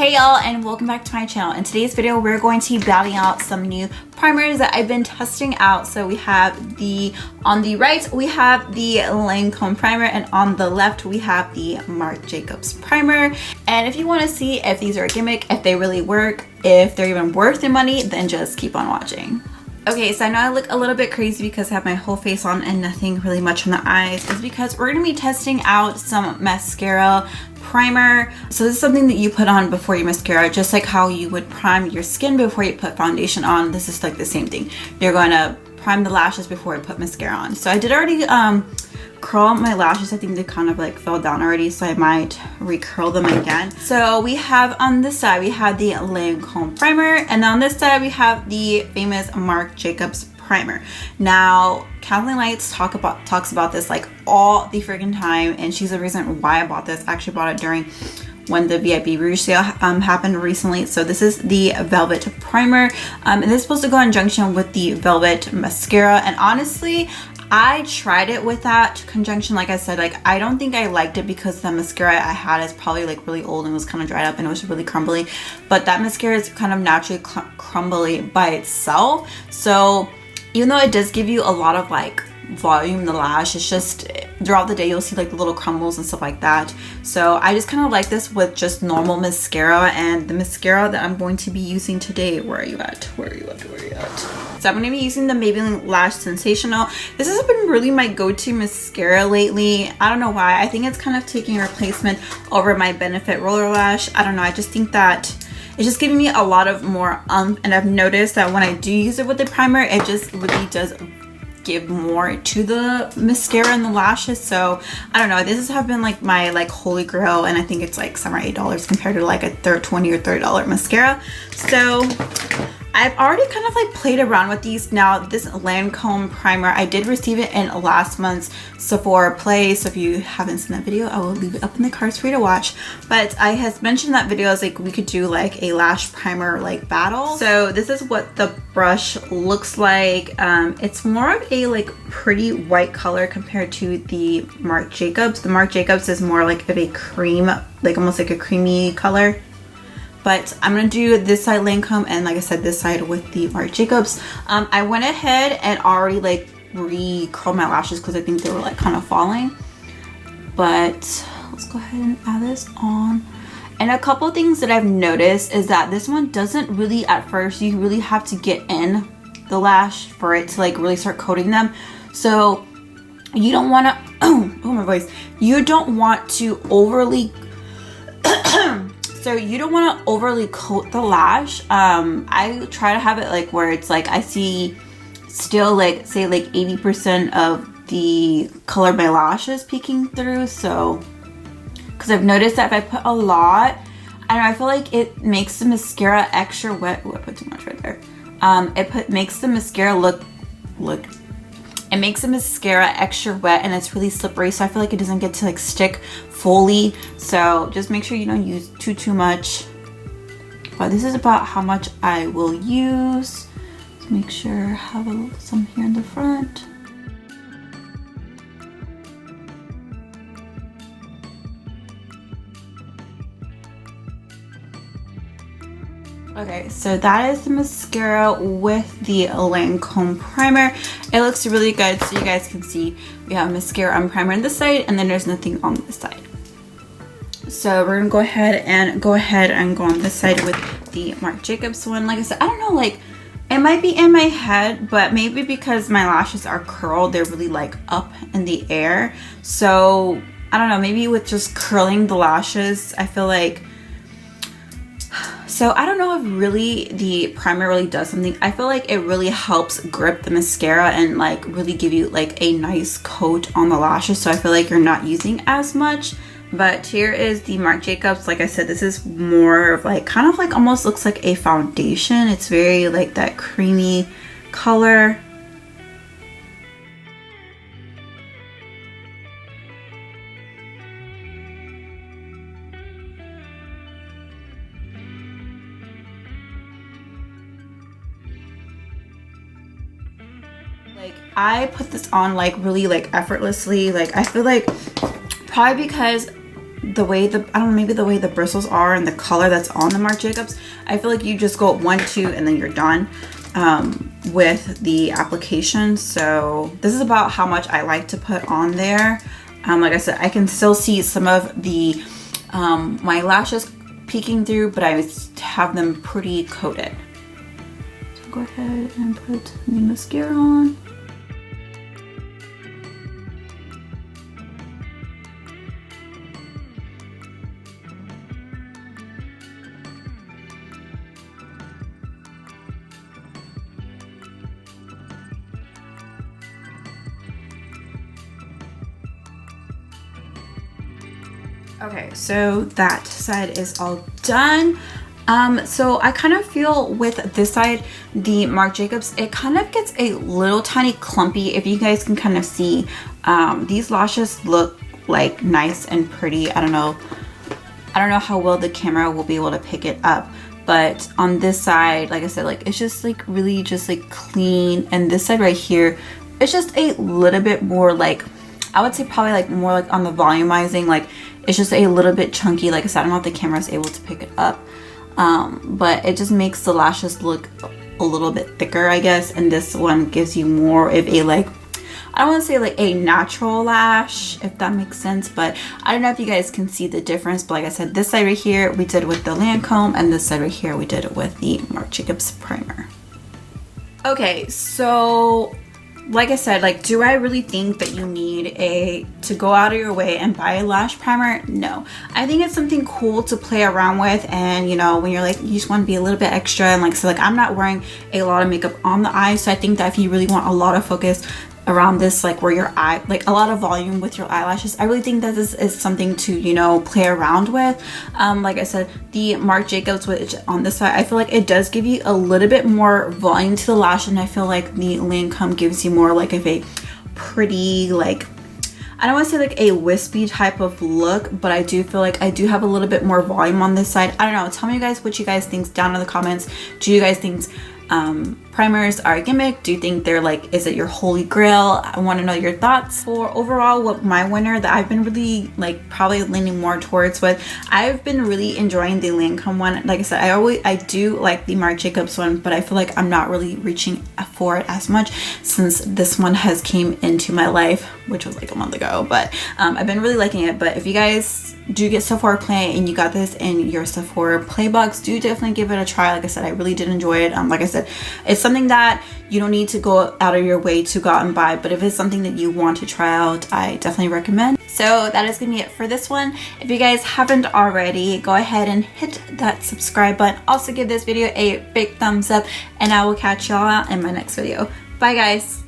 Hey y'all, and welcome back to my channel. In today's video we're going to be battling out some new primers that I've been testing out. So we have on the right we have the Lancome primer, and on the left we have the Marc Jacobs primer. And if you want to see if these are a gimmick, if they really work, if they're even worth the money, then just keep on watching. Okay, so I know I look a little bit crazy because I have my whole face on and nothing really much on the eyes. It's because we're going to be testing out some mascara primer. So this is something that you put on before your mascara, just like how you would prime your skin before you put foundation on. This is like the same thing. You're going to prime the lashes before I put mascara on. So I did already curl my lashes. I think they kind of like fell down already, so I might recurl them again. So we have on this side we have the Lancome primer, and on this side we have the famous Marc Jacobs primer. Now Kathleen Lights talks about this like all the freaking time, and she's the reason why I bought this. I actually bought it during when the VIP Rouge sale happened recently. So this is the Velvet primer, and this is supposed to go in conjunction with the Velvet mascara. And honestly, I tried it with that conjunction. Like I said, like I don't think I liked it because the mascara I had is probably like really old and was kind of dried up and it was really crumbly. But that mascara is kind of naturally crumbly by itself. So even though it does give you a lot of like volume in the lash, it's just throughout the day you'll see like the little crumbles and stuff like that. So I just kind of like this with just normal mascara. And the mascara that I'm going to be using today, where are you at? So I'm going to be using the Maybelline Lash Sensational. This has been really my go-to mascara lately. I don't know why. I think it's kind of taking a replacement over my Benefit Roller Lash. I don't know, I just think that it's just giving me a lot of more and I've noticed that when I do use it with the primer, it just really does give more to the mascara and the lashes. So I don't know, this has been like my like holy grail, and I think it's like somewhere $8 compared to like a $20 or $30 mascara. So I've already kind of like played around with these. Now this Lancome primer, I did receive it in last month's Sephora Play, so if you haven't seen that video, I will leave it up in the cards for you to watch. But I had mentioned that video as like we could do like a lash primer like battle. So this is what the brush looks like. It's more of a like pretty white color compared to the Marc Jacobs. The Marc Jacobs is more like of a cream, like almost like a creamy color. But I'm gonna do this side Lancome, and like I said, this side with the Marc Jacobs. I went ahead and already like re-curled my lashes because I think they were like kind of falling. But let's go ahead and add this on. And a couple things that I've noticed is that this one doesn't really, at first, you really have to get in the lash for it to like really start coating them. So you don't want to, oh my voice, you don't want to overly so you don't want to overly coat the lash. I try to have it like where it's like I see still like say like 80% of the color of my lashes peeking through. So because I've noticed that if I put a lot, I don't know, I feel like it makes the mascara extra wet. Oh, I put too much right there. Makes the mascara it makes the mascara extra wet, and it's really slippery, so I feel like it doesn't get to like stick fully. So just make sure you don't use too much. But this is about how much I will use. Let's make sure I have some here in the front. Okay, so that is the mascara with the Lancome primer. It looks really good, so you guys can see we have mascara and primer on this side, and then there's nothing on this side. So we're gonna go ahead and go on this side with the Marc Jacobs one. Like I said, I don't know, like it might be in my head, but maybe because my lashes are curled, they're really like up in the air. So I don't know, maybe with just curling the lashes, I feel like, so I don't know if really the primer really does something. I feel like it really helps grip the mascara and like really give you like a nice coat on the lashes. So I feel like you're not using as much. But here is the Marc Jacobs. Like I said, this is more of like kind of like almost looks like a foundation. It's very like that creamy color. Like I put this on like really like effortlessly. Like I feel like probably because the way I don't know, maybe the way the bristles are and the color that's on the Marc Jacobs, I feel like you just go 1, 2, and then you're done with the application. So this is about how much I like to put on there. Like I said, I can still see some of the my lashes peeking through, but I have them pretty coated. So go ahead and put the mascara on. Okay, so that side is all done. So I kind of feel with this side, the Marc Jacobs, it kind of gets a little tiny clumpy. If you guys can kind of see, these lashes look like nice and pretty. I don't know how well the camera will be able to pick it up, but on this side, like I said, like it's just like really just like clean, and this side right here, it's just a little bit more like, I would say probably like more like on the volumizing, like it's just a little bit chunky. Like I said, I don't know if the camera is able to pick it up, but it just makes the lashes look a little bit thicker, I guess. And this one gives you more of a, like, I don't want to say like a natural lash, if that makes sense, but I don't know if you guys can see the difference. But like I said, this side right here we did with the Lancome, and this side right here we did it with the Marc Jacobs primer. Okay, so like I said, like, do I really think that you need to go out of your way and buy a lash primer? No. I think it's something cool to play around with, and you know, when you're like, you just want to be a little bit extra, and like, so like I'm not wearing a lot of makeup on the eyes, so I think that if you really want a lot of focus around this, like where your eye, like a lot of volume with your eyelashes, I really think that this is something to, you know, play around with. Like I said, the Marc Jacobs, which on this side, I feel like it does give you a little bit more volume to the lash, and I feel like the Lancome gives you more like of a pretty, like, I don't want to say like a wispy type of look, but I do feel like I do have a little bit more volume on this side. I don't know, tell me guys what you guys think down in the comments. Do you guys think primers are a gimmick? Do you think they're like, is it your holy grail? I want to know your thoughts. For overall, what my winner that I've been really like probably leaning more towards with, I've been really enjoying the Lancome one. Like I said, I do like the Marc Jacobs one, but I feel like I'm not really reaching for it as much since this one has came into my life, which was like a month ago. But I've been really liking it. But if you guys do get Sephora Play and you got this in your Sephora Play box, do definitely give it a try. Like I said, I really did enjoy it. Like I said, it's something that you don't need to go out of your way to go out and buy, but if it's something that you want to try out, I definitely recommend. So that is gonna be it for this one. If you guys haven't already, go ahead and hit that subscribe button. Also give this video a big thumbs up, and I will catch y'all in my next video. Bye guys.